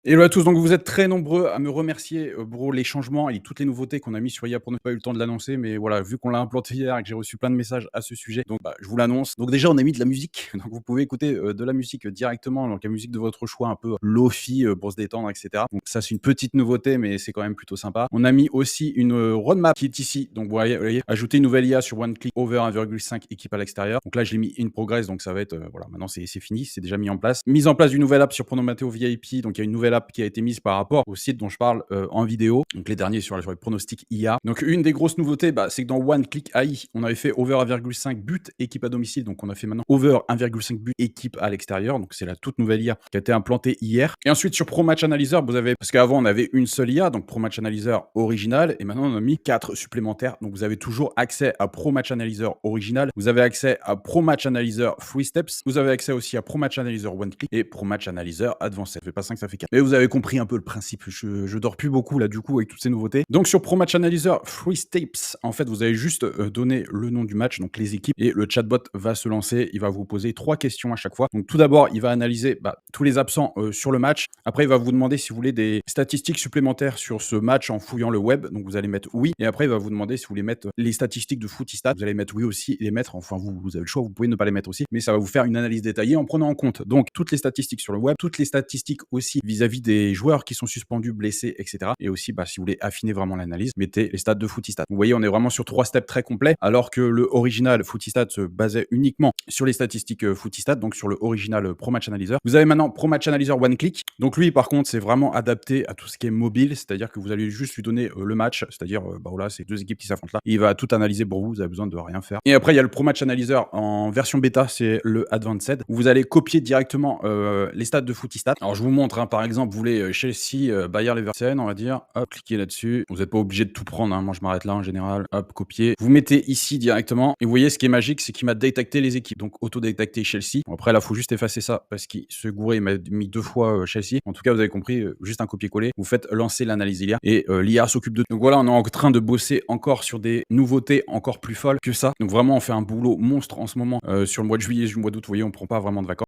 Hello à tous, donc vous êtes très nombreux à me remercier, pour les changements et toutes les nouveautés qu'on a mis sur IA pour ne pas eu le temps de l'annoncer, mais voilà, vu qu'on l'a implanté hier et que j'ai reçu plein de messages à ce sujet, donc bah, je vous l'annonce. Donc déjà, on a mis de la musique, donc vous pouvez écouter, de la musique, directement, donc la musique de votre choix, un peu lo-fi, pour se détendre et cetera. Donc ça, c'est une petite nouveauté, mais c'est quand même plutôt sympa. On a mis aussi une, roadmap qui est ici, donc vous voyez, ajouter une nouvelle IA sur one click over 1,5 équipe à l'extérieur. Donc là, je l'ai mis in progress, donc ça va être, voilà, maintenant c'est fini, c'est déjà mis en place. Mise en place d'une nouvelle app sur Pronomateo VIP, donc il y a une nouvelle app qui a été mise par rapport au site dont je parle en vidéo, donc les derniers sur les pronostics IA. Donc une des grosses nouveautés, bah, c'est que dans One Click AI, on avait fait over 1,5 but équipe à domicile, donc on a fait maintenant over 1,5 but équipe à l'extérieur, donc c'est la toute nouvelle IA qui a été implantée hier. Et ensuite sur Pro Match Analyzer, vous avez, parce qu'avant on avait une seule IA, donc Pro Match Analyzer original, et maintenant on a mis 4 supplémentaires, donc vous avez toujours accès à Pro Match Analyzer original, vous avez accès à Pro Match Analyzer Free Steps, vous avez accès aussi à Pro Match Analyzer One Click et Pro Match Analyzer Advanced. Ça fait pas 5, ça fait 4. Mais vous avez compris un peu le principe, je dors plus beaucoup là du coup avec toutes ces nouveautés. Donc sur Pro Match Analyzer Free Steps, en fait vous avez juste donné le nom du match, donc les équipes, et le chatbot va se lancer, il va vous poser 3 questions à chaque fois. Donc tout d'abord, il va analyser tous les absents sur le match. Après, il va vous demander si vous voulez des statistiques supplémentaires sur ce match en fouillant le web. Donc vous allez mettre oui. Et après, il va vous demander si vous voulez mettre les statistiques de Footistat. Vous allez mettre oui aussi et les mettre. Enfin, vous avez le choix, vous pouvez ne pas les mettre aussi. Mais ça va vous faire une analyse détaillée en prenant en compte donc toutes les statistiques sur le web, toutes les statistiques aussi vis-à-vis des joueurs qui sont suspendus, blessés, etc. Et aussi, si vous voulez affiner vraiment l'analyse, mettez les stats de Footistat. Vous voyez, on est vraiment sur 3 steps très complets, alors que le original Footistat se basait uniquement sur les statistiques Footistat, donc sur le original Pro Match Analyzer. Vous avez maintenant Pro Match Analyzer One Click. Donc lui, par contre, c'est vraiment adapté à tout ce qui est mobile, c'est-à-dire que vous allez juste lui donner le match, c'est-à-dire, voilà, c'est 2 équipes qui s'affrontent là. Et il va tout analyser pour vous, vous avez besoin de rien faire. Et après, il y a le Pro Match Analyzer en version bêta, c'est le Advanced, où vous allez copier directement les stats de Footistat. Alors je vous montre, hein, par exemple, vous voulez Chelsea, Bayer Leverkusen, on va dire, hop, cliquez là-dessus. Vous n'êtes pas obligé de tout prendre, hein. Moi je m'arrête là en général, hop, copier. Vous mettez ici directement, et vous voyez, ce qui est magique, c'est qu'il m'a détecté les équipes, donc auto-détecté Chelsea. Bon, après là, faut juste effacer ça, parce qu'il se gourait, il m'a mis 2 fois Chelsea. En tout cas, vous avez compris, juste un copier-coller. Vous faites lancer l'analyse IA, et l'IA s'occupe de tout. Donc voilà, on est en train de bosser encore sur des nouveautés encore plus folles que ça. Donc vraiment, on fait un boulot monstre en ce moment sur le mois de juillet et le mois d'août. Vous voyez, on prend pas vraiment de vacances.